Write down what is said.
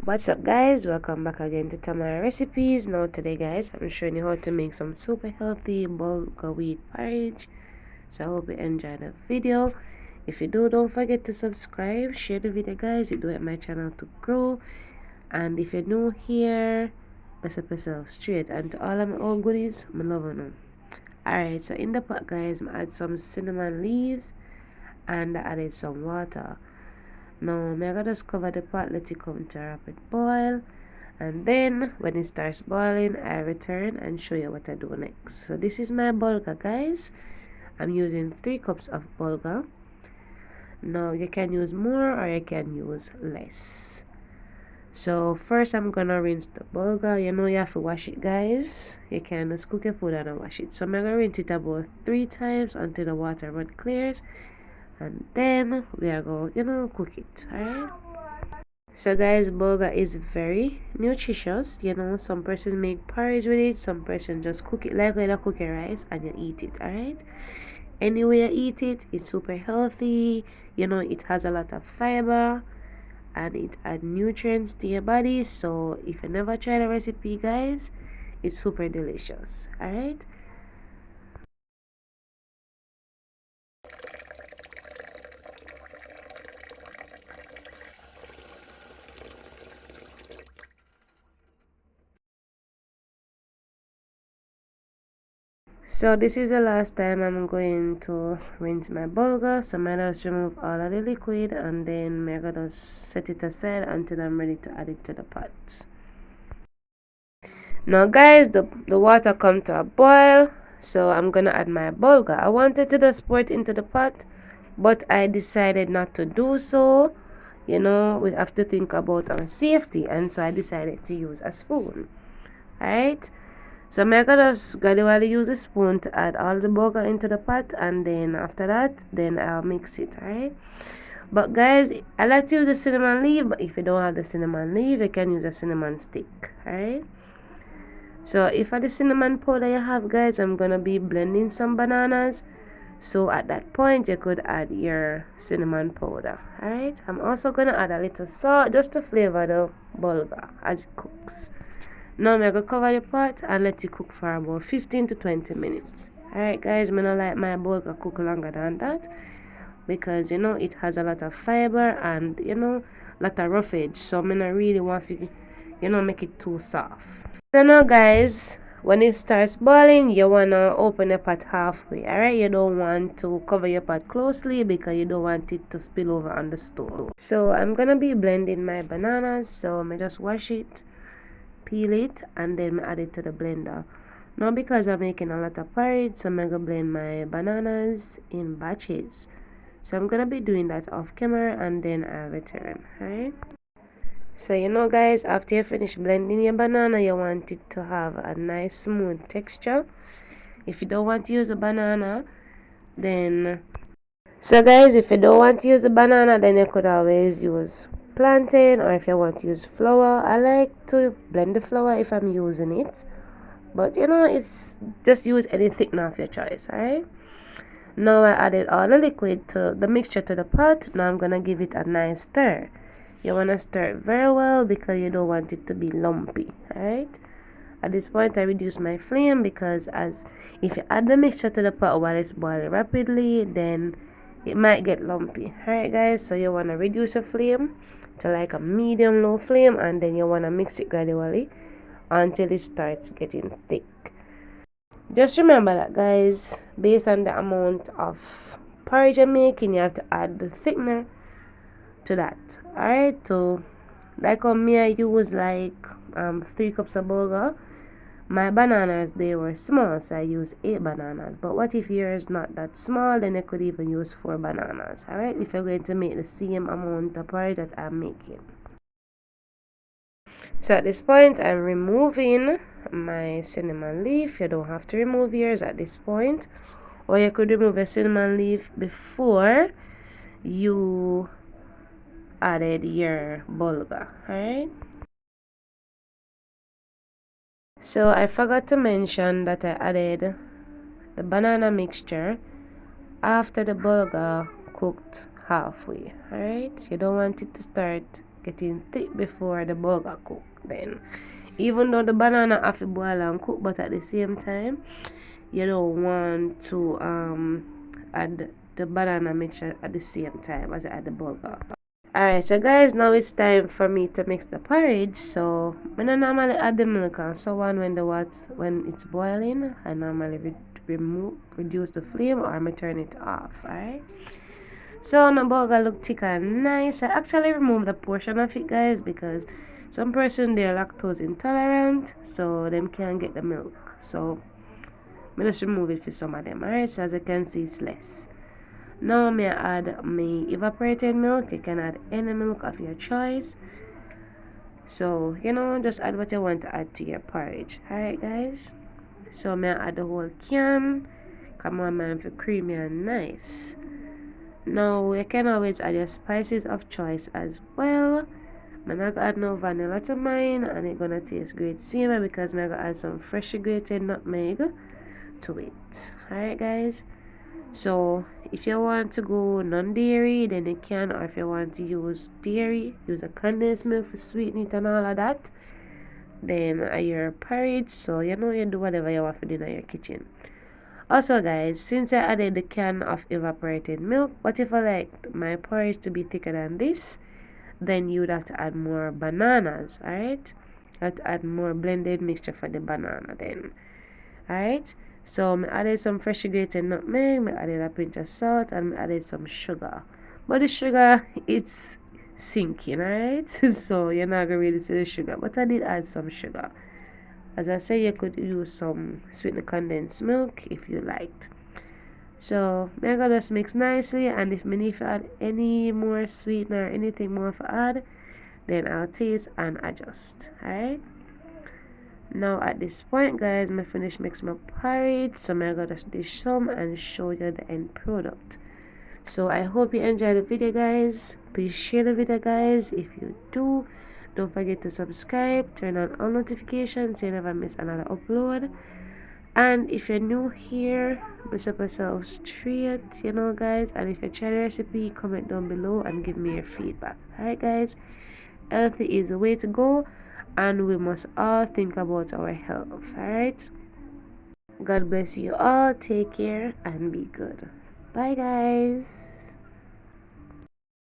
What's up guys, welcome back again to Tamara Recipes. Now today guys, I'm showing you how to make some super healthy Bulgar wheat porridge. So I hope you enjoy the video. If you do, don't forget to subscribe, share the video guys, it do help my channel to grow. And if you're new here, press up yourself straight. And to all of my old goodies, I'm loving them. Alright, so in the pot guys, I add some cinnamon leaves and I added some water. Now I'm gonna just cover the pot, let it come to a rapid boil, and then when it starts boiling I return and show you what I do next. So this is my bulgur guys. I'm using 3 cups of bulgur. Now you can use more or you can use less. So first I'm gonna rinse the bulgur. You know you have to wash it guys. You can just cook your food and wash it. So I'm gonna rinse it about 3 times until the water run clears, and then we are going cook it. Alright, so guys, bulgur is very nutritious. Some persons make porridge with it, some persons just cook it like a cookie rice and you eat it. Alright, anyway you eat it, it's super healthy. It has a lot of fiber and it adds nutrients to your body. So if you never tried the recipe guys, it's super delicious. Alright, so this is the last time I'm going to rinse my bulgur. So I'm gonna just remove all of the liquid and then I'm gonna set it aside until I'm ready to add it to the pot. Now guys, the water come to a boil, so I'm gonna add my bulgur. I wanted to just pour it into the pot, but I decided not to do so. We have to think about our safety, and so I decided to use a spoon. Alright, so I'm gonna just gradually use a spoon to add all the bulgur into the pot, and then after that, then I'll mix it. Alright, but guys, I like to use the cinnamon leaf, but if you don't have the cinnamon leaf, you can use a cinnamon stick. Alright, so if for the cinnamon powder you have guys, I'm gonna be blending some bananas, so at that point you could add your cinnamon powder. Alright, I'm also gonna add a little salt just to flavor the bulgur as it cooks. Now I'm gonna cover the pot and let it cook for about 15 to 20 minutes. Alright guys, I'm gonna like my bulgur cook longer than that because it has a lot of fiber and lot of roughage, so I'm not really want to make it too soft. So now guys, when it starts boiling, you wanna open the pot halfway. Alright, you don't want to cover your pot closely because you don't want it to spill over on the stove. So I'm gonna be blending my bananas, so I'm just wash it, peel it, and then add it to the blender. Now because I'm making a lot of porridge, so I'm gonna blend my bananas in batches. So I'm gonna be doing that off camera and then I'll return. Alright, so guys, after you finish blending your banana, you want it to have a nice smooth texture. If you don't want to use a banana, then if you don't want to use a banana, then you could always use plantain, or if you want to use flour. I like to blend the flour if I'm using it, but it's just use any thickener of your choice. Alright, now I added all the liquid to the mixture to the pot. Now I'm gonna give it a nice stir. You want to stir it very well because you don't want it to be lumpy. Alright, at this point I reduce my flame because if you add the mixture to the pot while it's boiling rapidly, then it might get lumpy. Alright guys, so you want to reduce your flame to like a medium low flame, and then you want to mix it gradually until it starts getting thick. Just remember that guys, based on the amount of porridge you're making, you have to add the thickener to that. Alright, so like on me, I use like 3 cups of bulgur. My bananas, they were small, so I used 8 bananas. But what if yours not that small? Then you could even use 4 bananas. Alright, if you're going to make the same amount of porridge that I'm making. So at this point, I'm removing my cinnamon leaf. You don't have to remove yours at this point, or you could remove a cinnamon leaf before you added your bulgur. Alright, so I forgot to mention that I added the banana mixture after the bulgur cooked halfway. Alright, you don't want it to start getting thick before the burger cook. Then, even though the banana have to boil and cook, but at the same time, you don't want to add the banana mixture at the same time as I add the burger. Alright, so guys, now it's time for me to mix the porridge. So when I normally add the milk and so on when it's boiling, I normally reduce the flame or I turn it off. Alright. So my burger look thick and nice. I actually remove the portion of it, guys, because some person they're lactose intolerant, so them can't get the milk. So I just remove it for some of them. Alright, so as you can see, it's less. Now may I add my evaporated milk. You can add any milk of your choice. So just add what you want to add to your porridge. Alright guys. So may I add the whole can. Come on man, for creamy and nice. Now you can always add your spices of choice as well. I'm not gonna add no vanilla to mine, and it's gonna taste great same because I'm gonna add some freshly grated nutmeg to it. Alright guys. So if you want to go non-dairy, then you can, or if you want to use dairy, use a condensed milk for sweeten it and all of that, then your porridge. So you do whatever you want to do in your kitchen. Also guys, since I added the can of evaporated milk, what if I like my porridge to be thicker than this, then you would have to add more bananas. Alright, you have to add more blended mixture for the banana then. Alright, so I added some freshly grated nutmeg, I added a pinch of salt, and I added some sugar. But the sugar, it's sinking, alright? So you're not gonna really see the sugar, but I did add some sugar. As I say, you could use some sweetened condensed milk if you liked. So I'm gonna just mix nicely, and if I need to add any more sweetener or anything more to add, then I'll taste and adjust. Alright. Now at this point guys, I finished mixing my porridge, so I'm gonna just dish some and show you the end product. So I hope you enjoyed the video guys. Please share the video guys. If you do, don't forget to subscribe, turn on all notifications so you never miss another upload. And if you're new here, please up yourself straight, guys. And if you try the recipe, comment down below and give me your feedback. Alright guys, healthy is the way to go, and we must all think about our health. Alright, God bless you all, take care and be good. Bye guys.